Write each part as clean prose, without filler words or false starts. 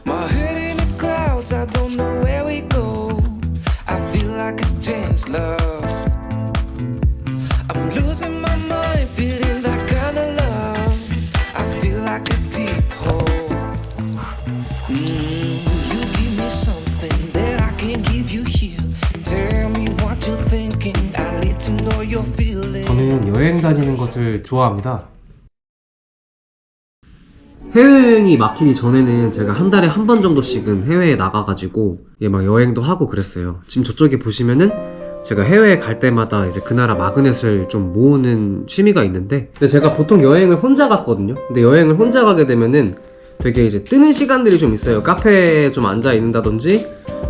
My head in the clouds, I don't know where we go. I feel like it's changed love. I'm losing my mind, feeling that kind of love. I feel like a deep hole. You give me something that I can't give you here. Tell me what you're thinking. I need to know your feeling. 저는 여행 다니는 것을 좋아합니다. 해외여행이 막히기 전에는 제가 한 달에 한 번 정도씩은 해외에 나가가지고 막 여행도 하고 그랬어요. 지금 저쪽에 보시면은 제가 해외에 갈 때마다 이제 그 나라 마그넷을 좀 모으는 취미가 있는데, 근데 제가 보통 여행을 혼자 갔거든요. 근데 여행을 혼자 가게 되면은 되게 이제 뜨는 시간들이 좀 있어요. 카페에 좀 앉아 있는다든지,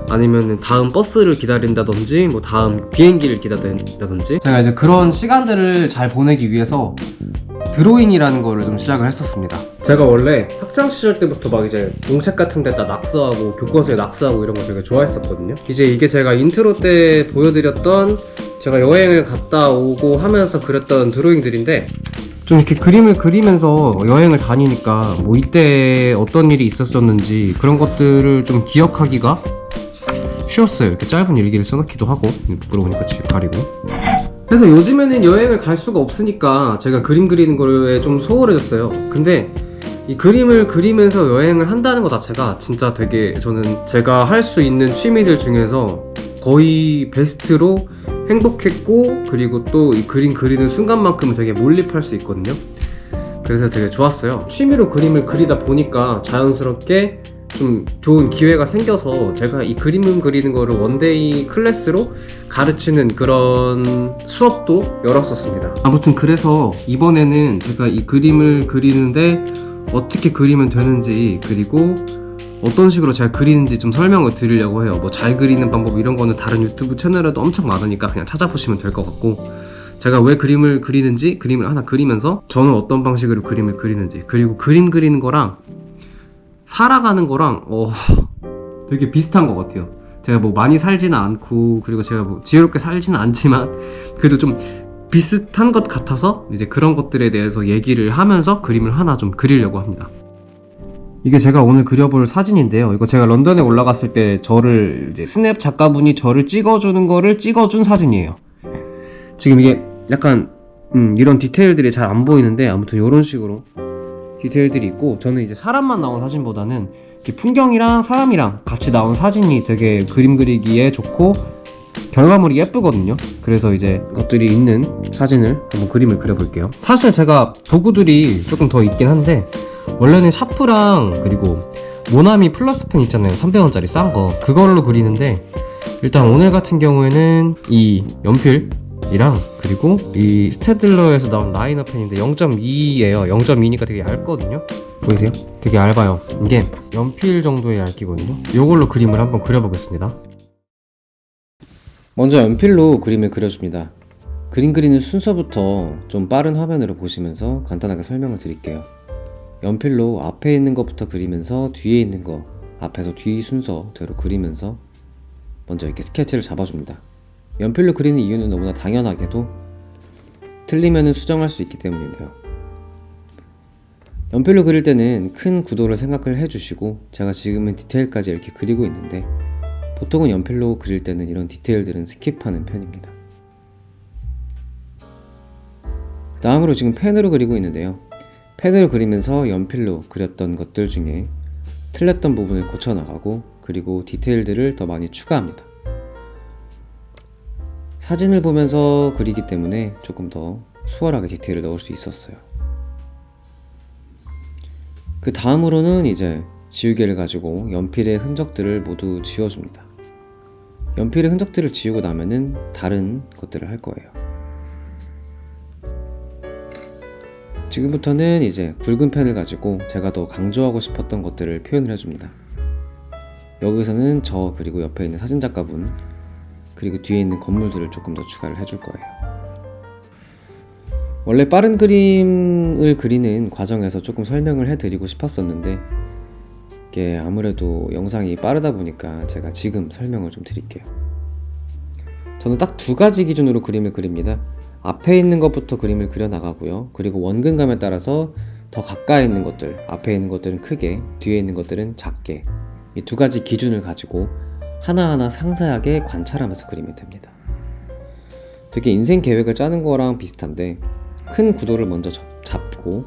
아니면은 다음 버스를 기다린다든지, 뭐 다음 비행기를 기다린다든지. 제가 이제 그런 시간들을 잘 보내기 위해서 드로잉이라는 거를 좀 시작을 했었습니다. 제가 원래 학창시절 때부터 막 이제 공책 같은 데다 낙서하고 교과서에 낙서하고 이런 거 되게 좋아했었거든요. 이제 이게 제가 인트로 때 보여드렸던 제가 여행을 갔다 오고 하면서 그렸던 드로잉들인데, 좀 이렇게 그림을 그리면서 여행을 다니니까 뭐 이때 어떤 일이 있었었는지 그런 것들을 좀 기억하기가 쉬웠어요. 이렇게 짧은 일기를 써놓기도 하고, 부끄러우니까 가리고. 그래서 요즘에는 여행을 갈 수가 없으니까 제가 그림 그리는 거에 좀 소홀해졌어요. 근데 이 그림을 그리면서 여행을 한다는 것 자체가 진짜 되게, 저는 제가 할 수 있는 취미들 중에서 거의 베스트로 행복했고, 그리고 또 이 그림 그리는 순간만큼은 되게 몰입할 수 있거든요. 그래서 되게 좋았어요. 취미로 그림을 그리다 보니까 자연스럽게 좀 좋은 기회가 생겨서 제가 이 그림 그리는 거를 원데이 클래스로 가르치는 그런 수업도 열었었습니다. 아무튼 그래서 이번에는 제가 이 그림을 그리는데 어떻게 그리면 되는지, 그리고 어떤 식으로 제가 그리는지 좀 설명을 드리려고 해요. 뭐 잘 그리는 방법 이런 거는 다른 유튜브 채널에도 엄청 많으니까 그냥 찾아보시면 될 것 같고, 제가 왜 그림을 그리는지, 그림을 하나 그리면서 저는 어떤 방식으로 그림을 그리는지, 그리고 그림 그리는 거랑 살아가는 거랑 되게 비슷한 것 같아요. 제가 뭐 많이 살지는 않고, 그리고 제가 뭐 지혜롭게 살지는 않지만 그래도 좀 비슷한 것 같아서 이제 그런 것들에 대해서 얘기를 하면서 그림을 하나 좀 그리려고 합니다. 이게 제가 오늘 그려볼 사진인데요. 이거 제가 런던에 올라갔을 때 저를 이제 스냅 작가분이 저를 찍어주는 거를 찍어준 사진이에요. 지금 이게 약간 이런 디테일들이 잘 안 보이는데, 아무튼 이런 식으로 디테일들이 있고, 저는 이제 사람만 나온 사진보다는 풍경이랑 사람이랑 같이 나온 사진이 되게 그림 그리기에 좋고 결과물이 예쁘거든요. 그래서 이제 것들이 있는 사진을 한번 그림을 그려볼게요. 사실 제가 도구들이 조금 더 있긴 한데, 원래는 샤프랑 그리고 모나미 플러스 펜 있잖아요, 300원짜리 싼 거, 그걸로 그리는데, 일단 오늘 같은 경우에는 이 연필이랑 그리고 이 스테들러에서 나온 라이너 펜인데 0.2예요 0.2니까 되게 얇거든요. 보이세요? 되게 얇아요. 이게 연필 정도의 얇기거든요. 이걸로 그림을 한번 그려보겠습니다. 먼저 연필로 그림을 그려줍니다. 그림 그리는 순서부터 좀 빠른 화면으로 보시면서 간단하게 설명을 드릴게요. 연필로 앞에 있는 것부터 그리면서 뒤에 있는 거, 앞에서 뒤 순서대로 그리면서 먼저 이렇게 스케치를 잡아줍니다. 연필로 그리는 이유는 너무나 당연하게도 틀리면 수정할 수 있기 때문인데요. 연필로 그릴 때는 큰 구도를 생각을 해주시고, 제가 지금은 디테일까지 이렇게 그리고 있는데, 보통은 연필로 그릴 때는 이런 디테일들은 스킵하는 편입니다. 다음으로 지금 펜으로 그리고 있는데요. 펜으로 그리면서 연필로 그렸던 것들 중에 틀렸던 부분을 고쳐나가고, 그리고 디테일들을 더 많이 추가합니다. 사진을 보면서 그리기 때문에 조금 더 수월하게 디테일을 넣을 수 있었어요. 그 다음으로는 이제 지우개를 가지고 연필의 흔적들을 모두 지워줍니다. 연필의 흔적들을 지우고 나면은 다른 것들을 할 거예요. 지금부터는 이제 굵은 펜을 가지고 제가 더 강조하고 싶었던 것들을 표현을 해줍니다. 여기서는 저, 그리고 옆에 있는 사진작가분, 그리고 뒤에 있는 건물들을 조금 더 추가를 해줄 거예요. 원래 빠른 그림을 그리는 과정에서 조금 설명을 해드리고 싶었었는데, 이게 아무래도 영상이 빠르다 보니까 제가 지금 설명을 좀 드릴게요. 저는 딱 두 가지 기준으로 그림을 그립니다. 앞에 있는 것부터 그림을 그려 나가고요. 그리고 원근감에 따라서 더 가까이 있는 것들, 앞에 있는 것들은 크게, 뒤에 있는 것들은 작게, 이 두 가지 기준을 가지고 하나하나 상세하게 관찰하면서 그리면 됩니다. 되게 인생 계획을 짜는 거랑 비슷한데, 큰 구도를 먼저 잡고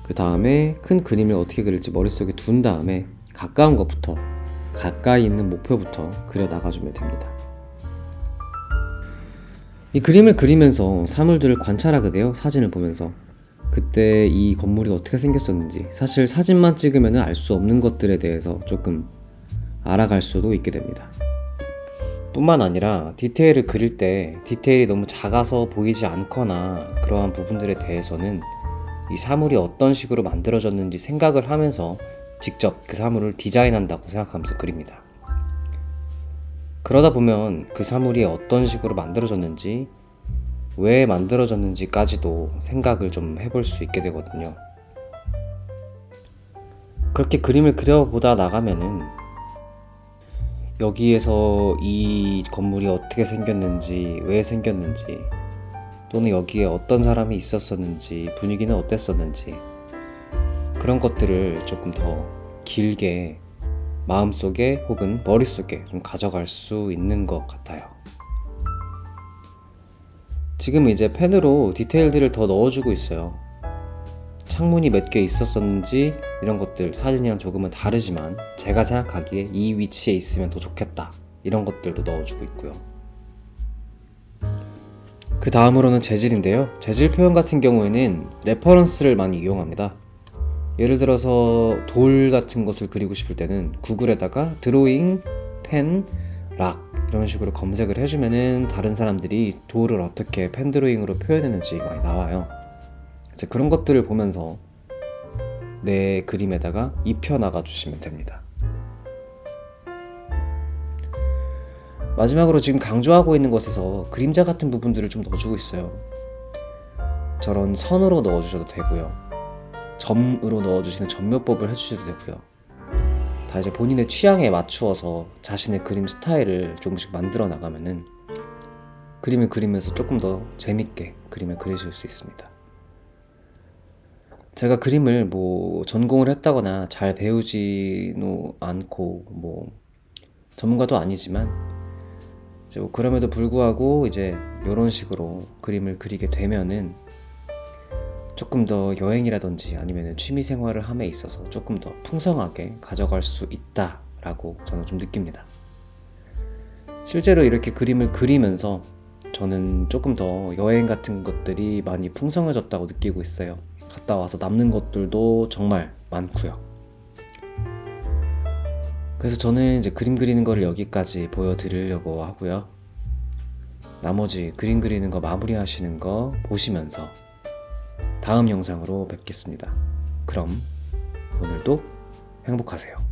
그 다음에 큰 그림을 어떻게 그릴지 머릿속에 둔 다음에 가까운 것부터, 가까이 있는 목표부터 그려 나가주면 됩니다. 이 그림을 그리면서 사물들을 관찰하게 돼요. 사진을 보면서 그때 이 건물이 어떻게 생겼었는지, 사실 사진만 찍으면 알 수 없는 것들에 대해서 조금 알아갈 수도 있게 됩니다. 뿐만 아니라 디테일을 그릴 때 디테일이 너무 작아서 보이지 않거나 그러한 부분들에 대해서는 이 사물이 어떤 식으로 만들어졌는지 생각을 하면서 직접 그 사물을 디자인한다고 생각하면서 그립니다. 그러다 보면 그 사물이 어떤 식으로 만들어졌는지, 왜 만들어졌는지까지도 생각을 좀 해볼 수 있게 되거든요. 그렇게 그림을 그려보다 나가면은 여기에서 이 건물이 어떻게 생겼는지, 왜 생겼는지, 또는 여기에 어떤 사람이 있었었는지, 분위기는 어땠었는지, 그런 것들을 조금 더 길게 마음속에 혹은 머릿속에 좀 가져갈 수 있는 것 같아요. 지금 이제 펜으로 디테일들을 더 넣어주고 있어요. 창문이 몇 개 있었었는지 이런 것들 사진이랑 조금은 다르지만 제가 생각하기에 이 위치에 있으면 더 좋겠다, 이런 것들도 넣어주고 있고요. 그 다음으로는 재질인데요. 재질 표현 같은 경우에는 레퍼런스를 많이 이용합니다. 예를 들어서 돌 같은 것을 그리고 싶을 때는 구글에다가 드로잉, 펜, 락 이런 식으로 검색을 해주면은 다른 사람들이 돌을 어떻게 펜 드로잉으로 표현했는지 많이 나와요. 이제 그런 것들을 보면서 내 그림에다가 입혀나가 주시면 됩니다. 마지막으로 지금 강조하고 있는 것에서 그림자 같은 부분들을 좀 넣어주고 있어요. 저런 선으로 넣어주셔도 되고요, 점으로 넣어주시는 점묘법을 해주셔도 되고요. 다 이제 본인의 취향에 맞추어서 자신의 그림 스타일을 조금씩 만들어 나가면은 그림을 그리면서 조금 더 재밌게 그림을 그리실 수 있습니다. 제가 그림을 전공을 했다거나 잘 배우지는 않고 전문가도 아니지만 이제 그럼에도 불구하고 이제 이런 식으로 그림을 그리게 되면은 조금 더 여행이라든지 아니면 취미 생활을 함에 있어서 조금 더 풍성하게 가져갈 수 있다라고 저는 좀 느낍니다. 실제로 이렇게 그림을 그리면서 저는 조금 더 여행 같은 것들이 많이 풍성해졌다고 느끼고 있어요. 갔다 와서 남는 것들도 정말 많고요. 그래서 저는 이제 그림 그리는 거를 여기까지 보여드리려고 하고요. 나머지 그림 그리는 거 마무리 하시는 거 보시면서 다음 영상으로 뵙겠습니다. 그럼 오늘도 행복하세요.